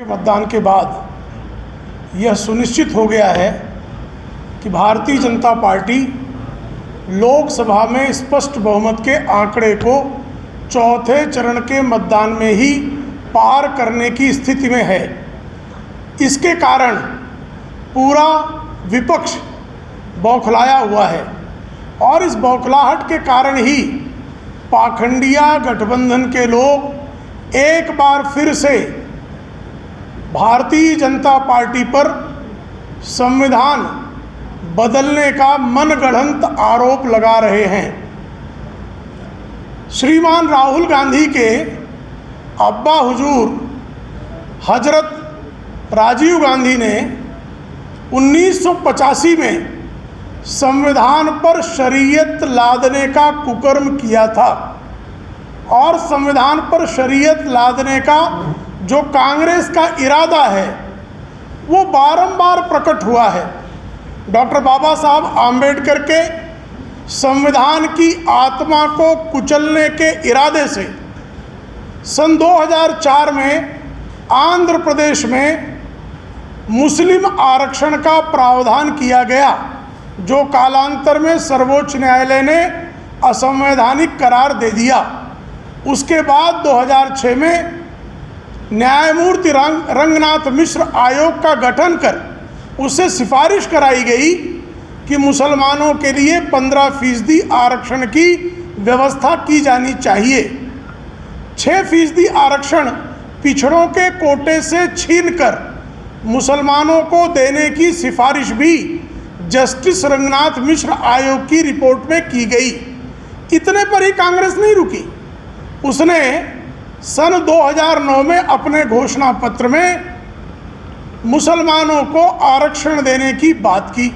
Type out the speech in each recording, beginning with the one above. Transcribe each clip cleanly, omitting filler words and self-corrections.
मतदान के बाद यह सुनिश्चित हो गया है कि भारतीय जनता पार्टी लोकसभा में स्पष्ट बहुमत के आंकड़े को चौथे चरण के मतदान में ही पार करने की स्थिति में है। इसके कारण पूरा विपक्ष बौखलाया हुआ है और इस बौखलाहट के कारण ही पाखंडिया गठबंधन के लोग एक बार फिर से भारतीय जनता पार्टी पर संविधान बदलने का मनगढ़ंत आरोप लगा रहे हैं। श्रीमान राहुल गांधी के अब्बा हुजूर हजरत राजीव गांधी ने 1985 में संविधान पर शरीयत लादने का कुकर्म किया था और संविधान पर शरीयत लादने का जो कांग्रेस का इरादा है वो बारंबार प्रकट हुआ है। डॉक्टर बाबा साहब आम्बेडकर के संविधान की आत्मा को कुचलने के इरादे से सन 2004 में आंध्र प्रदेश में मुस्लिम आरक्षण का प्रावधान किया गया, जो कालांतर में सर्वोच्च न्यायालय ने असंवैधानिक करार दे दिया। उसके बाद 2006 में न्यायमूर्ति रंगनाथ मिश्र आयोग का गठन कर उससे सिफारिश कराई गई कि मुसलमानों के लिए 15% आरक्षण की व्यवस्था की जानी चाहिए। 6% आरक्षण पिछड़ों के कोटे से छीनकर मुसलमानों को देने की सिफारिश भी जस्टिस रंगनाथ मिश्र आयोग की रिपोर्ट में की गई। इतने पर ही कांग्रेस नहीं रुकी, उसने सन 2009 में अपने घोषणा पत्र में मुसलमानों को आरक्षण देने की बात की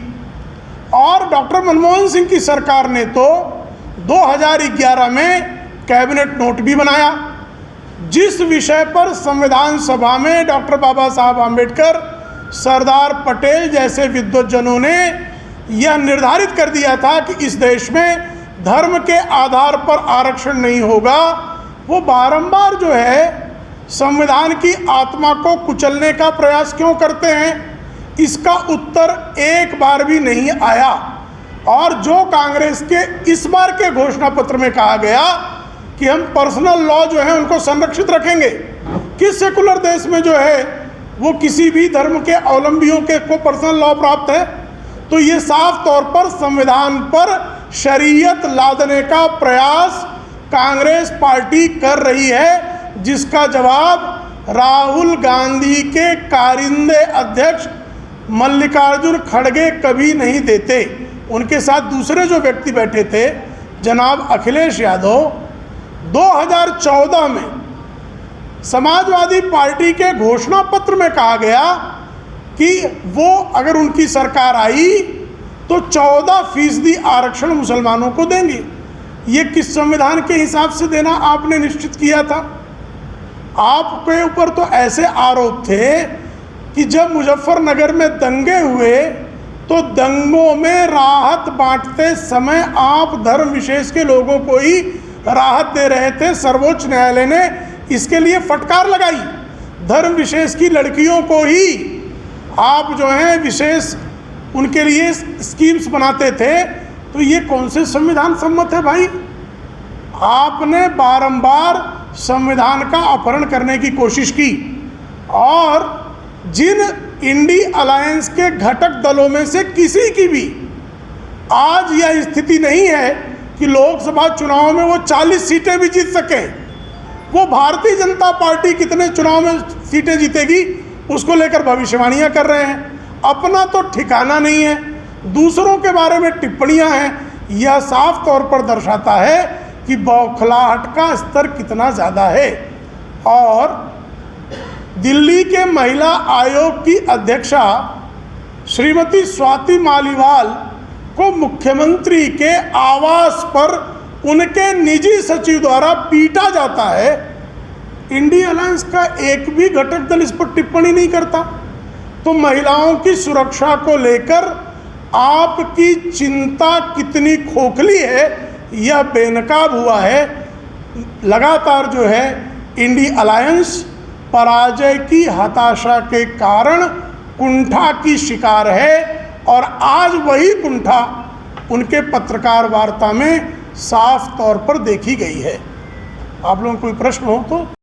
और डॉक्टर मनमोहन सिंह की सरकार ने तो 2011 में कैबिनेट नोट भी बनाया, जिस विषय पर संविधान सभा में डॉक्टर बाबा साहब आम्बेडकर, सरदार पटेल जैसे विद्वज्जनों ने यह निर्धारित कर दिया था कि इस देश में धर्म के आधार पर आरक्षण नहीं होगा। वो बारंबार जो है संविधान की आत्मा को कुचलने का प्रयास क्यों करते हैं, इसका उत्तर एक बार भी नहीं आया। और जो कांग्रेस के इस बार के घोषणा पत्र में कहा गया कि हम पर्सनल लॉ जो है उनको संरक्षित रखेंगे, किस सेकुलर देश में जो है वो किसी भी धर्म के अवलंबियों के को पर्सनल लॉ प्राप्त है? तो ये साफ तौर पर संविधान पर शरीयत लादने का प्रयास कांग्रेस पार्टी कर रही है, जिसका जवाब राहुल गांधी के कारिंदे अध्यक्ष मल्लिकार्जुन खड़गे कभी नहीं देते। उनके साथ दूसरे जो व्यक्ति बैठे थे जनाब अखिलेश यादव, 2014 में समाजवादी पार्टी के घोषणा पत्र में कहा गया कि वो अगर उनकी सरकार आई तो 14% आरक्षण मुसलमानों को देंगे। ये किस संविधान के हिसाब से देना आपने निश्चित किया था? आपके ऊपर तो ऐसे आरोप थे कि जब मुजफ्फरनगर में दंगे हुए तो दंगों में राहत बांटते समय आप धर्म विशेष के लोगों को ही राहत दे रहे थे। सर्वोच्च न्यायालय ने इसके लिए फटकार लगाई। धर्म विशेष की लड़कियों को ही आप जो है विशेष उनके लिए स्कीम्स बनाते थे। तो ये कौन से संविधान सम्मत है भाई? आपने बारंबार संविधान का अपहरण करने की कोशिश की और जिन इंडी अलायंस के घटक दलों में से किसी की भी आज यह स्थिति नहीं है कि लोकसभा चुनाव में वो 40 सीटें भी जीत सकें। वो भारतीय जनता पार्टी कितने चुनाव में सीटें जीतेगी उसको लेकर भविष्यवाणियां कर रहे हैं। अपना तो ठिकाना नहीं है, दूसरों के बारे में टिप्पणियां हैं। यह साफ तौर पर दर्शाता है कि बौखलाहट का स्तर कितना ज़्यादा है। और दिल्ली के महिला आयोग की अध्यक्षा श्रीमती स्वाति मालीवाल को मुख्यमंत्री के आवास पर उनके निजी सचिव द्वारा पीटा जाता है। इंडी अलायंस का एक भी घटक दल इस पर टिप्पणी नहीं करता। तो महिलाओं की सुरक्षा को लेकर आपकी चिंता कितनी खोखली है यह बेनकाब हुआ है। लगातार जो है इंडी अलायंस पराजय की हताशा के कारण कुंठा की शिकार है और आज वही कुंठा उनके पत्रकार वार्ता में साफ तौर पर देखी गई है। आप लोगों को कोई प्रश्न हो तो